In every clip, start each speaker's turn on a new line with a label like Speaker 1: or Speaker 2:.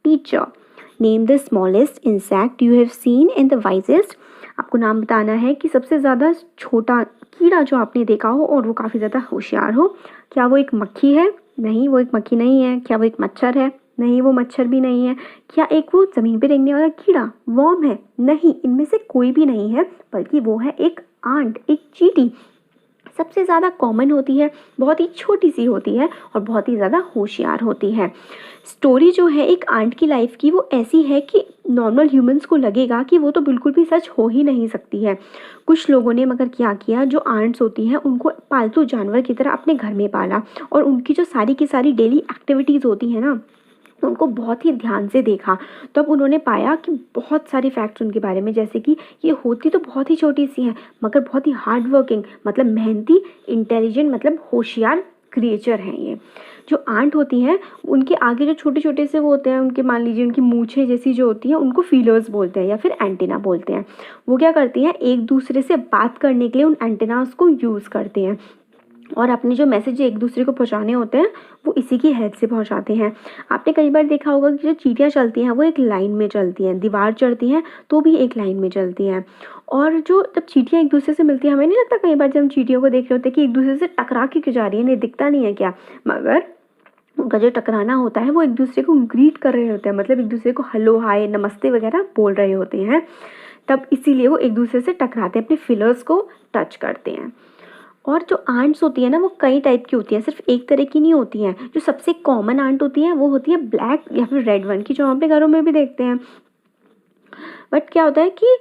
Speaker 1: Teacher. Name the smallest insect you have seen and the wisest. आपको नाम बताना है कि सबसे ज़्यादा छोटा कीड़ा जो आपने देखा हो और वो काफ़ी ज़्यादा होशियार हो। क्या वो एक मक्खी है? नहीं, वो एक मक्खी नहीं है। क्या वो एक मच्छर है? नहीं, वो मच्छर भी नहीं है। क्या एक वो ज़मीन पे रेंगने वाला कीड़ा वर्म है? नहीं, इनमें से कोई भी नहीं है, बल्कि वो है एक आंट, एक चींटी। सबसे ज़्यादा कॉमन होती है, बहुत ही छोटी सी होती है और बहुत ही ज़्यादा होशियार होती है। स्टोरी जो है एक आंट की लाइफ की वो ऐसी है कि नॉर्मल ह्यूमंस को लगेगा कि वो तो बिल्कुल भी सच हो ही नहीं सकती है। कुछ लोगों ने मगर क्या किया, जो आंट्स होती हैं उनको पालतू जानवर की तरह अपने घर में पाला और उनकी जो सारी की सारी डेली एक्टिविटीज़ होती हैं ना, उनको बहुत ही ध्यान से देखा। तो अब उन्होंने पाया कि बहुत सारे फैक्ट्स उनके बारे में, जैसे कि ये होती तो बहुत ही छोटी सी हैं मगर बहुत ही हार्ड वर्किंग, मतलब मेहनती, इंटेलिजेंट, मतलब होशियार क्रिएचर हैं ये। जो आंट होती हैं उनके आगे जो छोटे छोटे से वो होते हैं, उनके मान लीजिए उनकी मूछें जैसी जो होती हैं, उनको फीलर्स बोलते हैं या फिर एंटेना बोलते हैं। वो क्या करती हैं, एक दूसरे से बात करने के लिए उन एंटेनास को यूज़ करते हैं और अपने जो मैसेज एक दूसरे को पहुंचाने होते हैं वो इसी की हेल्प से पहुंचाते हैं। आपने कई बार देखा होगा कि जो चींटियां चलती हैं वो एक लाइन में चलती हैं, दीवार चढ़ती हैं तो भी एक लाइन में चलती हैं। और जो जब चींटियां एक दूसरे से मिलती हैं, हमें नहीं लगता कई बार जब हम चींटियों को देख रहे होते हैं कि एक दूसरे से टकरा के क्यों जा रही है, इन्हें दिखता नहीं है क्या? मगर उनका जो टकराना होता है वो एक दूसरे को ग्रीट कर रहे होते हैं, मतलब एक दूसरे को हेलो, हाय, नमस्ते वगैरह बोल रहे होते हैं। तब इसीलिए वो एक दूसरे से टकराते हैं, अपने फिलर्स को टच करते हैं। और जो आंट्स होती है ना वो कई टाइप की होती हैं, सिर्फ एक तरह की नहीं होती हैं। जो सबसे कॉमन आंट होती है वो होती है ब्लैक या फिर रेड वन की, जो हम अपने घरों में भी देखते हैं। बट क्या होता है कि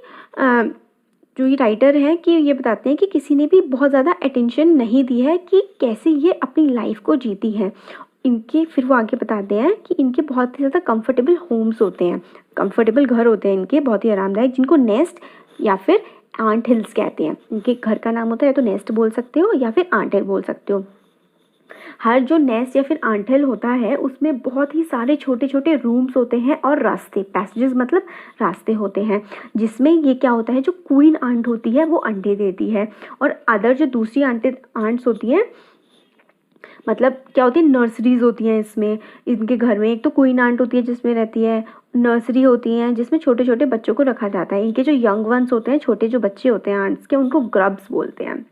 Speaker 1: जो ये राइटर हैं कि ये बताते हैं कि किसी ने भी बहुत ज़्यादा अटेंशन नहीं दी है कि कैसे ये अपनी लाइफ को जीती हैं। इनके फिर वो आगे बताते हैं कि इनके बहुत ही ज़्यादा कंफर्टेबल होम्स होते हैं, कंफर्टेबल घर होते हैं इनके, बहुत ही आरामदायक, जिनको नेस्ट या फिर आंट हिल्स कहते हैं। इनके घर का नाम होता है, या तो नेस्ट बोल सकते हो या फिर आंट हिल बोल सकते हो। हर जो नेस्ट या फिर आंट हिल होता है उसमें बहुत ही सारे छोटे छोटे रूम्स होते हैं और रास्ते, पैसेजेस मतलब रास्ते होते हैं, जिसमें ये क्या होता है, जो क्वीन आंट होती है वो अंडे देती है और अदर जो दूसरी आंट्स होती हैं, मतलब क्या होती है, नर्सरीज होती हैं इसमें, इनके घर में। एक तो क्वीन आंट होती है जिसमें रहती है, नर्सरी होती हैं जिसमें छोटे छोटे बच्चों को रखा जाता है। इनके जो यंग वंस होते हैं, छोटे जो बच्चे होते हैं आंट्स के, उनको ग्रब्स बोलते हैं।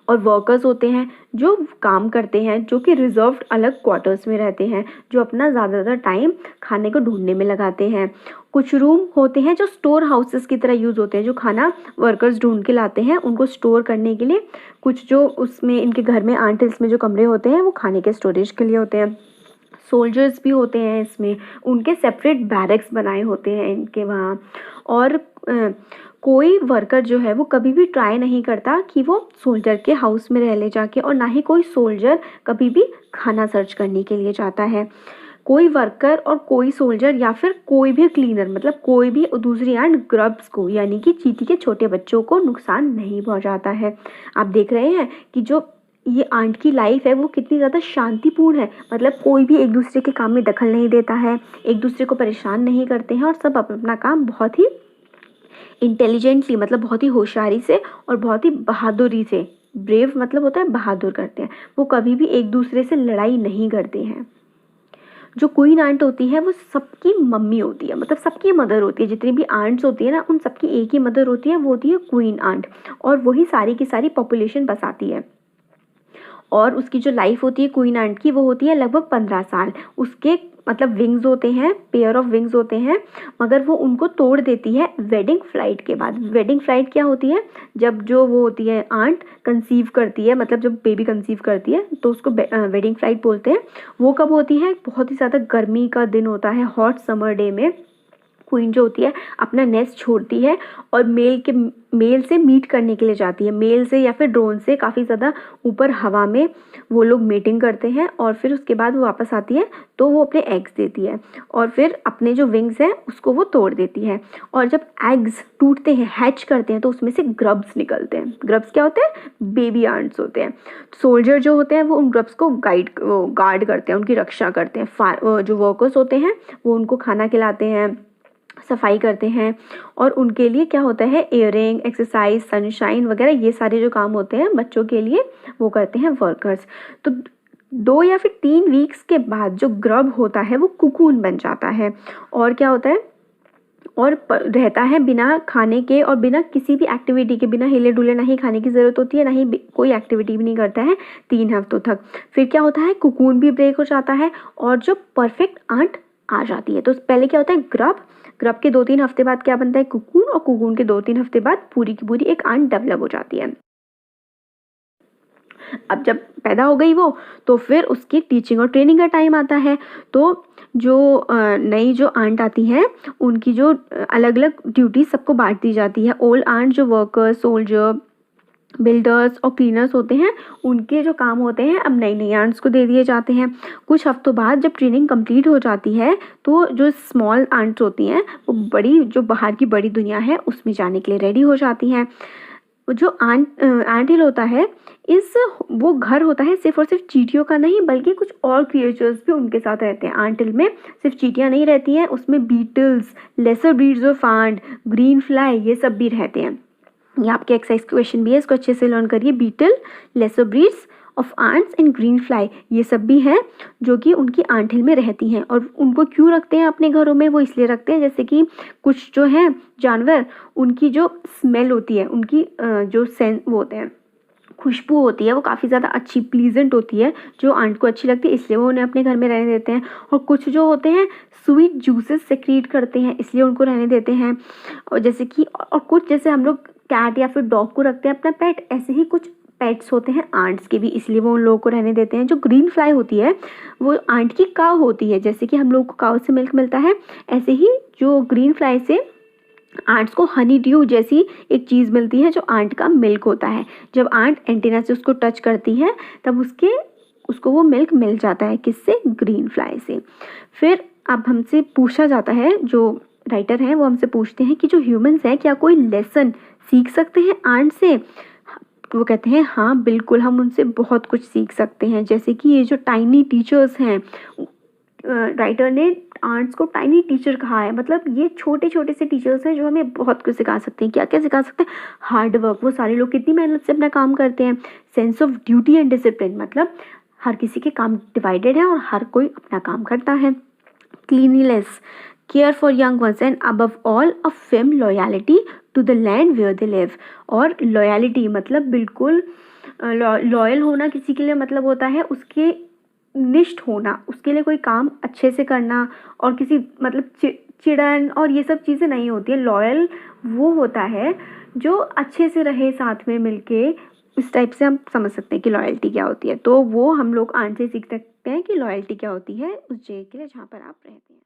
Speaker 1: और वर्कर्स होते हैं जो काम करते हैं, जो कि रिजर्व्ड अलग क्वार्टर्स में रहते हैं, जो अपना ज़्यादातर टाइम खाने को ढूंढने में लगाते हैं। कुछ रूम होते हैं जो स्टोर हाउसेस की तरह यूज़ होते हैं, जो खाना वर्कर्स ढूंढ के लाते हैं उनको स्टोर करने के लिए। कुछ जो उसमें इनके घर में आंट हिल्स में जो कमरे होते हैं वो खाने के स्टोरेज के लिए होते हैं। सोल्जर्स भी होते हैं इसमें, उनके सेपरेट बैरक्स बनाए होते हैं इनके वहाँ। और कोई वर्कर जो है वो कभी भी ट्राई नहीं करता कि वो सोल्जर के हाउस में रह ले जाके, और ना ही कोई सोल्जर कभी भी खाना सर्च करने के लिए जाता है। कोई वर्कर और कोई सोल्जर या फिर कोई भी क्लीनर, मतलब कोई भी दूसरी एंड ग्रब्स को, यानी कि चींटी के छोटे बच्चों को नुकसान नहीं पहुंचाता है। आप देख रहे हैं कि जो ये आंट की लाइफ है वो कितनी ज़्यादा शांतिपूर्ण है, मतलब कोई भी एक दूसरे के काम में दखल नहीं देता है, एक दूसरे को परेशान नहीं करते हैं और सब अपना काम बहुत ही इंटेलिजेंटली, मतलब बहुत ही होशियारी से और बहुत ही बहादुरी से, ब्रेव मतलब होता है बहादुर, करते हैं। वो कभी भी एक दूसरे से लड़ाई नहीं करते हैं। जो क्वीन आंट होती है वो सबकी मम्मी होती है, मतलब सबकी मदर होती है। जितनी भी आंट्स होती है ना उन सबकी एक ही मदर होती है, वो होती है क्वीन आंट, और वही सारी की सारी पॉपुलेशन बसाती है। और उसकी जो लाइफ होती है क्वीन आंट की वो होती है लगभग 15 साल। उसके मतलब विंग्स होते हैं, पेयर ऑफ विंग्स होते हैं, मगर वो उनको तोड़ देती है वेडिंग फ्लाइट के बाद। वेडिंग फ्लाइट क्या होती है, जब जो वो होती है आंट कंसीव करती है, मतलब जब बेबी कंसीव करती है तो उसको वेडिंग फ्लाइट बोलते हैं। वो कब होती है, बहुत ही ज़्यादा गर्मी का दिन होता है, हॉट समर डे में क्वीन जो होती है अपना नेस्ट छोड़ती है और मेल से मीट करने के लिए जाती है। मेल से या फिर ड्रोन से काफ़ी ज़्यादा ऊपर हवा में वो लोग मीटिंग करते हैं और फिर उसके बाद वो वापस आती है तो वो अपने एग्स देती है और फिर अपने जो विंग्स हैं उसको वो तोड़ देती है। और जब एग्स टूटते हैं, हैच करते हैं, तो उसमें से ग्रब्स निकलते हैं। ग्रब्स क्या होते हैं, बेबी आंट्स होते हैं। सोल्जर जो होते हैं वो उन ग्रब्स को गार्ड करते हैं, उनकी रक्षा करते हैं। जो वर्कर्स होते हैं वो उनको खाना खिलाते हैं, सफाई करते हैं, और उनके लिए क्या होता है, एयरिंग, एक्सरसाइज, सनशाइन वगैरह, ये सारे जो काम होते हैं बच्चों के लिए वो करते हैं वर्कर्स। तो 2 या फिर 3 वीक्स के बाद जो ग्रब होता है वो कुकून बन जाता है और क्या होता है और रहता है बिना खाने के और बिना किसी भी एक्टिविटी के, बिना हिले डुले, ना ही खाने की ज़रूरत होती है ना ही कोई एक्टिविटी भी नहीं करता है 3 हफ्तों तक। फिर क्या होता है, कुकून भी ब्रेक हो जाता है और जो परफेक्ट आंट आ जाती है। तो पहले क्या होता है, ग्रब के 2-3 हफ्ते बाद क्या बनता है, कुकून, और कुकून के 2-3 हफ्ते बाद पूरी की पूरी एक आंट डेवलप हो जाती है। अब जब पैदा हो गई वो, तो फिर उसकी टीचिंग और ट्रेनिंग का टाइम आता है। तो जो नई जो आंट आती हैं उनकी जो अलग अलग ड्यूटी सबको बांट दी जाती है। ओल्ड आंट जो वर्कर्स, सोल्जर, बिल्डर्स और क्लीनर्स होते हैं, उनके जो काम होते हैं अब नई नई आंट्स को दे दिए जाते हैं। कुछ हफ्तों बाद जब ट्रेनिंग कंप्लीट हो जाती है तो जो स्मॉल आंट्स होती हैं वो बड़ी, जो बाहर की बड़ी दुनिया है उसमें जाने के लिए रेडी हो जाती हैं। जो एंट हिल होता है, वो घर होता है सिर्फ और सिर्फ चींटियों का नहीं, बल्कि कुछ और क्रिएचर्स भी उनके साथ रहते हैं। एंट हिल में सिर्फ चींटियां नहीं रहती हैं, उसमें beetles, lesser breeds of ant, green fly, ये सब भी रहते हैं। ये आपके एक्सरसाइज क्वेश्चन भी है, इसको अच्छे से लर्न करिए। Beetle, lesser breeds of ants and green fly, ये सब भी हैं जो कि उनकी आंट हिल में रहती हैं। और उनको क्यों रखते हैं अपने घरों में, वो इसलिए रखते हैं जैसे कि कुछ जो हैं जानवर, उनकी जो स्मेल होती है, उनकी जो सेंस वो होते हैं, खुशबू होती है, वो काफ़ी ज़्यादा अच्छी, प्लीजेंट होती है, जो आंट को अच्छी लगती है, इसलिए वो उन्हें अपने घर में रहने देते हैं। और कुछ जो होते हैं स्वीट जूसेस सेक्रीट करते हैं, इसलिए उनको रहने देते हैं। और जैसे कि और कुछ, जैसे हम लोग कैट या फिर डॉग को रखते हैं अपना पेट, ऐसे ही कुछ पेट्स होते हैं आंट्स के भी, इसलिए वो उन लोगों को रहने देते हैं। जो ग्रीन फ्लाई होती है वो आंट की काव होती है, जैसे कि हम लोग को काव से मिल्क मिलता है, ऐसे ही जो ग्रीन फ्लाई से आंट्स को हनी ड्यू जैसी एक चीज़ मिलती है जो आंट का मिल्क होता है। जब आंट एंटीना से उसको टच करती है तब उसको वो मिल्क मिल जाता है, किससे, ग्रीन फ्लाई से। फिर अब हमसे पूछा जाता है, जो राइटर हैं वो हमसे पूछते हैं कि जो ह्यूमंस हैं क्या कोई लेसन सीख सकते हैं आंट से। वो कहते हैं हाँ बिल्कुल, हम उनसे बहुत कुछ सीख सकते हैं। जैसे कि ये जो टाइनी टीचर्स हैं, राइटर ने आंट्स को टाइनी टीचर कहा है, मतलब ये छोटे छोटे से टीचर्स हैं जो हमें बहुत कुछ सिखा सकते हैं। क्या क्या सिखा सकते हैं, हार्ड वर्क, वो सारे लोग कितनी मेहनत से अपना काम करते हैं। Sense of duty and discipline, मतलब हर किसी के काम डिवाइडेड है और हर कोई अपना काम करता है। Cleanliness, care for young ones, and above all a firm loyalty to the land where they live. और लॉयल्टी मतलब बिल्कुल लॉयल होना किसी के लिए, मतलब होता है उसके निष्ठ होना, उसके लिए कोई काम अच्छे से करना, और किसी मतलब चिड़न और ये सब चीज़ें नहीं होती है। लॉयल वो होता है जो अच्छे से रहे साथ में मिलके, इस टाइप से हम समझ सकते हैं कि लॉयल्टी क्या होती है। तो वो हम लोग आंट से सीख सकते हैं कि लॉयल्टी क्या होती है उस जगह के लिए जहाँ पर आप रहते हैं।